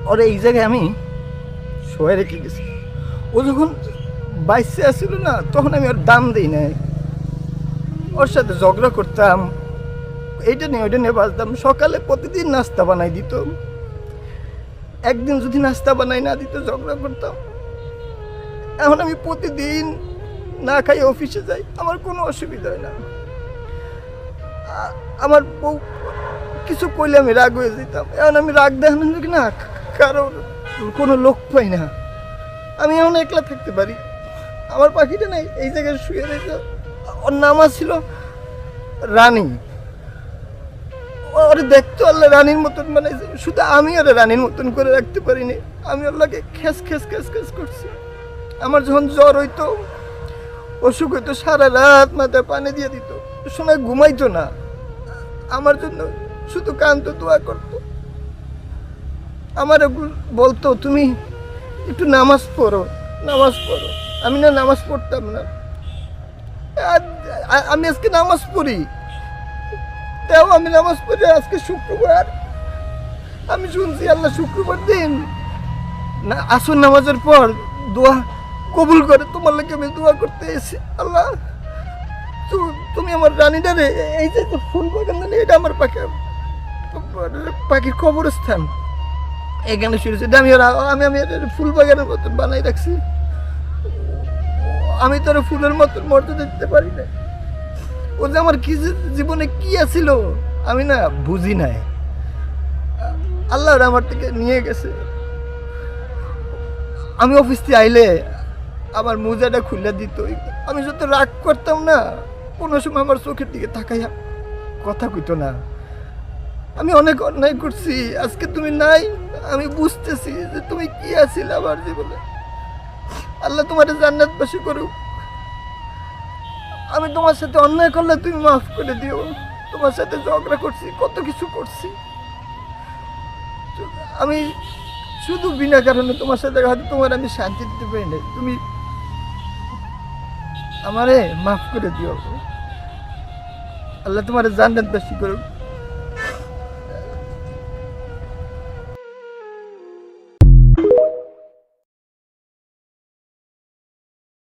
ওরে এই জায়গায় আমি শোয়ে রেখে গেছি। ও যখন বাইসে আসছিল না, তখন আমি ওর দাম দিই নাই। ওর সাথে ঝগড়া করতাম, এইটা নিয়ে ওইটা নিয়ে বাঁচতাম। সকালে প্রতিদিন নাস্তা বানাই দিত, একদিন যদি নাস্তা বানাই না দিত ঝগড়া করতাম। এখন আমি প্রতিদিন না খাই অফিসে যাই, আমার কোনো অসুবিধা হয় না। আমার বউ কিছু কইলে আমি রাগ হয়ে যেতাম, এখন আমি রাগ দেখানো না, কারণ কোনো লোক পাই না। আমি এখন একলা থাকতে পারি। আমার পাখিটা নাই এই জায়গায় শুয়ে রয়েছে। ওর নাম ছিল রানী। ওরে দেখতে আল্লাহ রানীর মতন বানাইছে, শুধু আমি ওরে রানীর মতন করে রাখতে পারিনি। আমি আল্লাহকে খেস খেস খেস খেস করছি। আমার যখন জ্বর হইতো, অসুখ হইতো, সারা রাত মাথায় পানি দিয়ে দিত, শোনা ঘুমাইতো না। আমার জন্য শুধু কান্ত দোয়া করতো। আমার বলতো তুমি একটু নামাজ পড়ো, নামাজ পড়ো। আমি না নামাজ পড়তাম না। আমি আজকে নামাজ পড়ি, তাও আমি নামাজ পড়ি। আজকে শুক্রবার, আমি শুনছি আল্লাহ শুক্রবার দিন না আসর নামাজের পর দোয়া কবুল করে। তোমার লাগে আমি দোয়া করতে এসেছি। আল্লাহ তুমি আমার রানীটারে, এই যে ফুল বাগান, এটা আমার পাখির কবরস্থান, এখানে শুনেছি। আমি আমি ফুল বাগানের মতন বানাই রাখছি। আমি তো ফুলের মতন মর্যাদা দিতে পারি না। ও যে আমার কি জীবনে কি আছিল আমি না বুঝি নাই। আল্লাহ আমার থেকে নিয়ে গেছে। আমি অফিস থেকে আইলে আমার মোজাটা খুলে দিত। আমি যত রাগ করতাম না, কোনো সময় আমার চোখের দিকে তাকাইয়া কথা কইতো না। আমি অনেক অন্যায় করছি। আজকে তুমি নাই, আমি বুঝতেছি যে তুমি কি আছিলে আমার জীবনে। আল্লাহ তোমার জান্নাতবাসী করুক। আমি তোমার সাথে অন্যায় করলে তুমি মাফ করে দিও। তোমার সাথে ঝগড়া করছি, কত কিছু করছি। আমি শুধু বিনা কারণে তোমার সাথে হয়তো তোমার আমি শান্তি দিতে পারি না। তুমি আমারে মাফ করে দিও। আল্লাহ তোমার জান্নাতবাসী করুক।